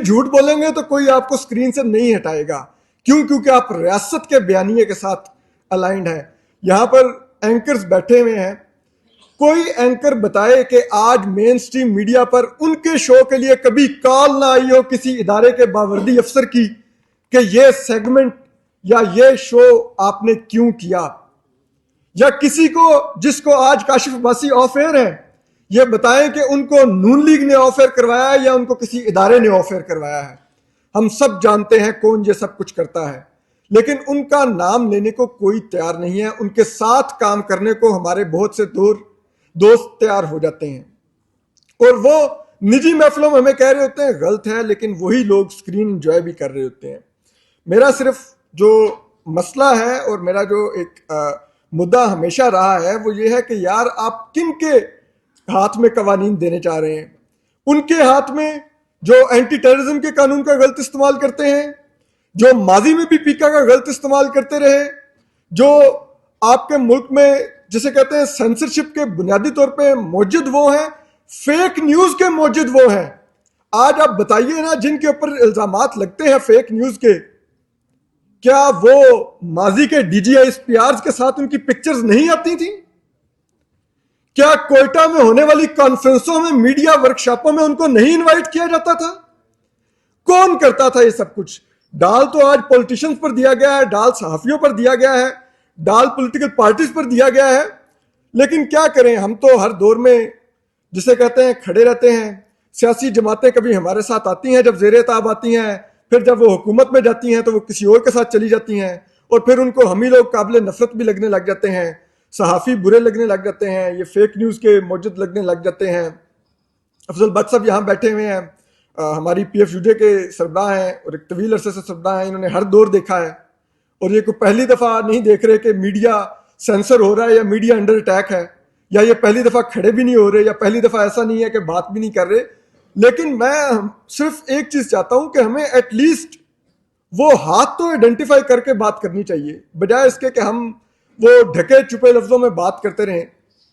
جھوٹ بولیں گے تو کوئی آپ کو اسکرین سے نہیں ہٹائے گا. کیوں؟ کیونکہ آپ ریاست کے بیانیے کے ساتھ الائنڈ ہیں. یہاں پر اینکرز بیٹھے ہوئے ہیں, کوئی اینکر بتائے کہ آج مین سٹریم میڈیا پر ان کے شو کے لیے کبھی کال نہ آئی ہو کسی ادارے کے باوردی افسر کی کہ یہ سیگمنٹ یا یہ شو آپ نے کیوں کیا, یا کسی کو جس کو آج کاشف عباسی آف ایئر ہیں یہ بتائیں کہ ان کو نون لیگ نے آف ایئر کروایا ہے یا ان کو کسی ادارے نے آف ایئر کروایا ہے. ہم سب جانتے ہیں کون یہ سب کچھ کرتا ہے, لیکن ان کا نام لینے کو کوئی تیار نہیں ہے. ان کے ساتھ کام کرنے کو ہمارے بہت سے دوست تیار ہو جاتے ہیں, اور وہ نجی محفلوں میں ہمیں کہہ رہے ہوتے ہیں غلط ہے, لیکن وہی لوگ اسکرین انجوائے بھی کر رہے ہوتے ہیں. میرا صرف جو مسئلہ ہے اور میرا جو ایک مدعا ہمیشہ رہا ہے وہ یہ ہے کہ یار آپ کن کے ہاتھ میں قوانین دینے چاہ رہے ہیں؟ ان کے ہاتھ میں جو اینٹی ٹیررزم کے قانون کا غلط استعمال کرتے ہیں, جو ماضی میں بھی پیکا کا غلط استعمال کرتے رہے, جو آپ کے ملک میں جسے کہتے ہیں سینسرشپ کے بنیادی طور پہ موجد وہ ہیں, فیک نیوز کے موجد وہ ہیں. آج آپ بتائیے نا جن کے اوپر الزامات لگتے ہیں فیک نیوز کے, کیا وہ ماضی کے ڈی جی ایس پی آرز کے ساتھ ان کی پکچرز نہیں آتی تھیں؟ کیا کوئٹہ میں ہونے والی کانفرنسوں میں میڈیا ورکشاپوں میں ان کو نہیں انوائٹ کیا جاتا تھا؟ کون کرتا تھا یہ سب کچھ؟ ڈال تو آج پولیٹیشنز پر دیا گیا ہے, ڈال صحافیوں پر دیا گیا ہے, ڈال پولیٹیکل پارٹیز پر دیا گیا ہے. لیکن کیا کریں, ہم تو ہر دور میں جسے کہتے ہیں کھڑے رہتے ہیں. سیاسی جماعتیں کبھی ہمارے ساتھ آتی ہیں جب زیر تاب آتی ہیں, پھر جب وہ حکومت میں جاتی ہیں تو وہ کسی اور کے ساتھ چلی جاتی ہیں, اور پھر ان کو ہم ہی لوگ قابل نفرت بھی لگنے لگ جاتے ہیں, صحافی برے لگنے لگ جاتے ہیں, یہ فیک نیوز کے موجد لگنے لگ جاتے ہیں. افضل بٹ صاحب یہاں بیٹھے ہوئے ہیں, ہماری پی ایف یو جے کے سربراہ ہیں اور ایک طویل عرصے سے سربراہ ہیں, انہوں نے ہر دور دیکھا ہے, اور یہ کوئی پہلی دفعہ نہیں دیکھ رہے کہ میڈیا سینسر ہو رہا ہے یا میڈیا انڈر اٹیک ہے, یا یہ پہلی دفعہ کھڑے بھی نہیں ہو رہے, یا پہلی دفعہ ایسا نہیں ہے کہ بات بھی نہیں کر رہے. لیکن میں صرف ایک چیز چاہتا ہوں کہ ہمیں ایٹ لیسٹ وہ ہاتھ تو آئیڈینٹیفائی کر کے بات کرنی چاہیے, بجائے اس کے کہ ہم وہ ڈھکے چھپے لفظوں میں بات کرتے رہیں.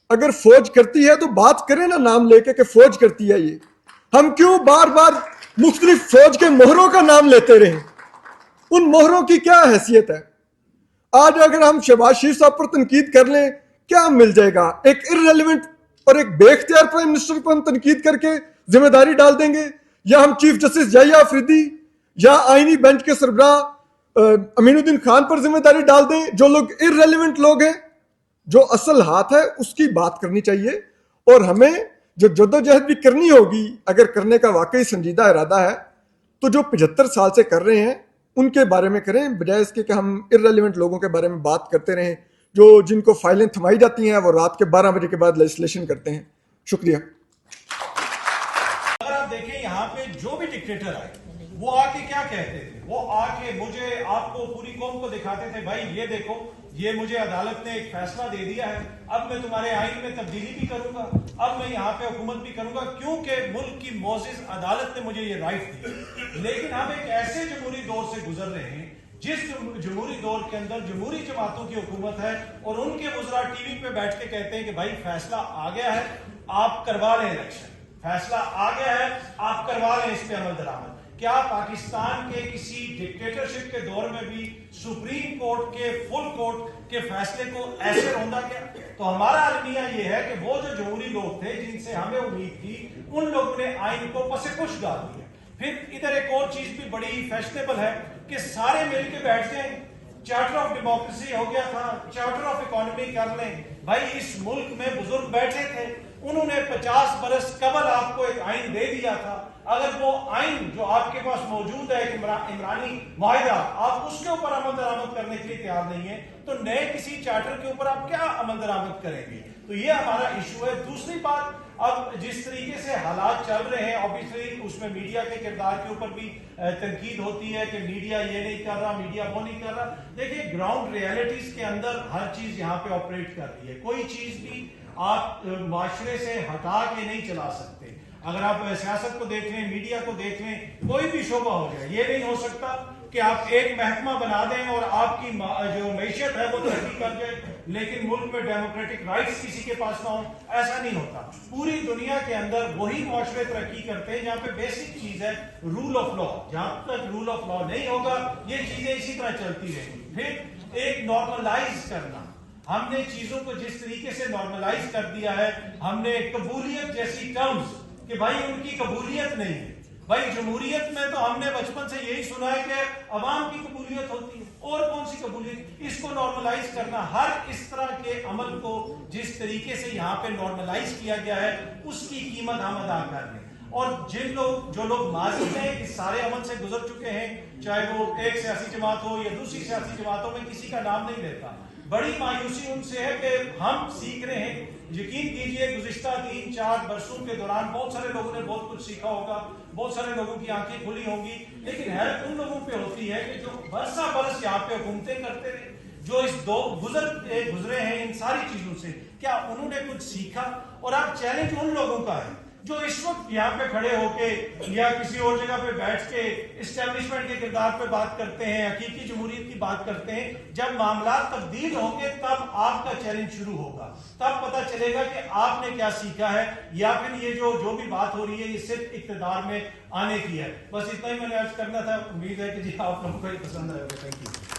اگر فوج کرتی ہے تو بات کریں نا نام لے کے کہ فوج کرتی ہے. یہ ہم کیوں بار بار مختلف فوج کے مہروں کا نام لیتے رہیں؟ ان مہروں کی کیا حیثیت ہے؟ آج اگر ہم شہباز شریف صاحب پر تنقید کر لیں کیا مل جائے گا؟ ایک ارریلیونٹ اور ایک بے اختیار پرائم منسٹر پر ہم تنقید کر کے ذمہ داری ڈال دیں گے, یا ہم چیف جسٹس یحییٰ آفریدی یا آئینی بینچ کے سربراہ امین الدین خان پر ذمہ داری ڈال دیں, جو لوگ ارریلیونٹ لوگ ہیں. جو اصل ہاتھ ہے اس کی بات کرنی چاہیے, اور ہمیں جو جدوجہد بھی کرنی ہوگی اگر کرنے کا واقعی سنجیدہ ارادہ ہے تو جو 75 سال سے کر رہے ہیں ان کے بارے میں کریں, بجائے اس کے کہ ہم ارریلیونٹ لوگوں کے بارے میں بات کرتے رہیں جو جن کو فائلیں تھمائی جاتی ہیں وہ رات کے 12 بجے کے بعد لیجسلیشن کرتے ہیں. شکریہ. اگر آپ دیکھیں یہاں پہ جو بھی ڈکٹیٹر آئے وہ آ کے کیا کہتے تھے, وہ آ کے مجھے آپ کو پوری قوم کو دکھاتے تھے بھائی یہ دیکھو یہ مجھے عدالت نے ایک فیصلہ دے دیا ہے, اب میں تمہارے آئین میں تبدیلی بھی کروں گا, اب میں یہاں پہ حکومت بھی کروں گا کیونکہ ملک کی معزز عدالت نے مجھے یہ رائٹ دی. لیکن ہم ایک ایسے جمہوری دور سے گزر رہے ہیں جس جمہوری دور کے اندر جمہوری جماعتوں کی حکومت ہے, اور ان کے وزراء ٹی وی پہ بیٹھ کے کہتے ہیں کہ بھائی فیصلہ آ گیا ہے آپ کروا لیں الیکشن, فیصلہ آ گیا ہے آپ کروا لیں اس پہ عمل درآمد. کیا پاکستان کے کسی ڈکٹیٹرشپ کے دور میں بھی سپریم کورٹ کے فل کورٹ کے فیصلے کو ایسے روندا گیا؟ تو ہمارا المیہ یہ ہے کہ وہ جو جمہوری لوگ تھے جن سے ہمیں امید تھی ان لوگوں نے آئین کو پس پش ڈال دیا. پھر ادھر ایک اور چیز بھی بڑی فیشنیبل ہے کہ سارے مل کے بیٹھ جائیں, چارٹر آف ڈیموکریسی ہو گیا تھا, چارٹر آف اکانومی کر لیں. بھائی اس ملک میں بزرگ بیٹھے تھے, انہوں نے 50 برس قبل آپ کو ایک آئین دے دیا تھا. اگر وہ آئین جو آپ کے پاس موجود ہے ایک عمرانی معاہدہ آپ اس کے اوپر عمل درآمد کرنے کے لیے تیار نہیں ہے تو نئے کسی چارٹر کے اوپر آپ کیا عمل درآمد کریں گے؟ تو یہ ہمارا ایشو ہے. دوسری بات, اب جس طریقے سے حالات چل رہے ہیں obviously اس میں میڈیا کے کردار کے اوپر بھی تنقید ہوتی ہے کہ میڈیا یہ نہیں کر رہا, میڈیا وہ نہیں کر رہا. دیکھیں گراؤنڈ ریئلٹیز کے اندر ہر چیز یہاں پہ آپریٹ کر رہی ہے, کوئی چیز بھی آپ معاشرے سے ہٹا کے نہیں چلا سکتے. اگر آپ سیاست کو دیکھ لیں, میڈیا کو دیکھ لیں, کوئی بھی شعبہ ہو جائے, یہ نہیں ہو سکتا کہ آپ ایک محکمہ بنا دیں اور آپ کی جو معیشت ہے وہ ترقی کر جائے لیکن ملک میں ڈیموکریٹک رائٹس کسی کے پاس نہ ہو. ایسا نہیں ہوتا. پوری دنیا کے اندر وہی معاشرے ترقی کرتے ہیں جہاں پہ بیسک چیز ہے رول آف لا. جہاں تک رول آف لا نہیں ہوگا یہ چیزیں اسی طرح چلتی رہیں گی. پھر ایک نارملائز کرنا, ہم نے چیزوں کو جس طریقے سے نارملائز کر دیا ہے, ہم نے قبولیت جیسی ٹرمز کہ بھائی ان کی قبولیت نہیں ہے. بھائی جمہوریت میں تو ہم نے بچپن سے یہی سنا ہے کہ عوام کی قبولیت ہوتی ہے, اور کون سی قبولیت. اس کو نارملائز کرنا, ہر اس طرح کے عمل کو جس طریقے سے یہاں پہ نارملائز کیا گیا ہے اس کی قیمت ہم ادا کر لیں. اور جو لوگ ماضی میں اس سارے عمل سے گزر چکے ہیں, چاہے وہ ایک سیاسی جماعت ہو یا دوسری سیاسی جماعتوں میں, کسی کا نام نہیں لیتا, بڑی مایوسی ان سے ہے کہ ہم سیکھ رہے ہیں. یقین کیجئے گزشتہ 3-4 برسوں کے دوران بہت سارے لوگوں نے بہت کچھ سیکھا ہوگا, بہت سارے لوگوں کی آنکھیں کھلی ہوں گی, لیکن حیرت ان لوگوں پہ ہوتی ہے کہ جو برسہ برس یہاں پہ حکومتیں کرتے رہے, جو اس گزرے ہیں ان ساری چیزوں سے, کیا انہوں نے کچھ سیکھا؟ اور اب چیلنج ان لوگوں کا ہے جو اس وقت یہاں پہ کھڑے ہو کے یا کسی اور جگہ پہ بیٹھ کے اسٹیبلشمنٹ کے کردار پہ بات کرتے ہیں, حقیقی جمہوریت کی بات کرتے ہیں. جب معاملات تبدیل ہوں گے تب آپ کا چیلنج شروع ہوگا, تب پتہ چلے گا کہ آپ نے کیا سیکھا ہے, یا پھر یہ جو بھی بات ہو رہی ہے یہ صرف اقتدار میں آنے کی ہے. بس اتنا ہی میں نے عرض کرنا تھا. امید ہے کہ جی آپ لوگوں کو یہ پسند آئے گا. Thank you.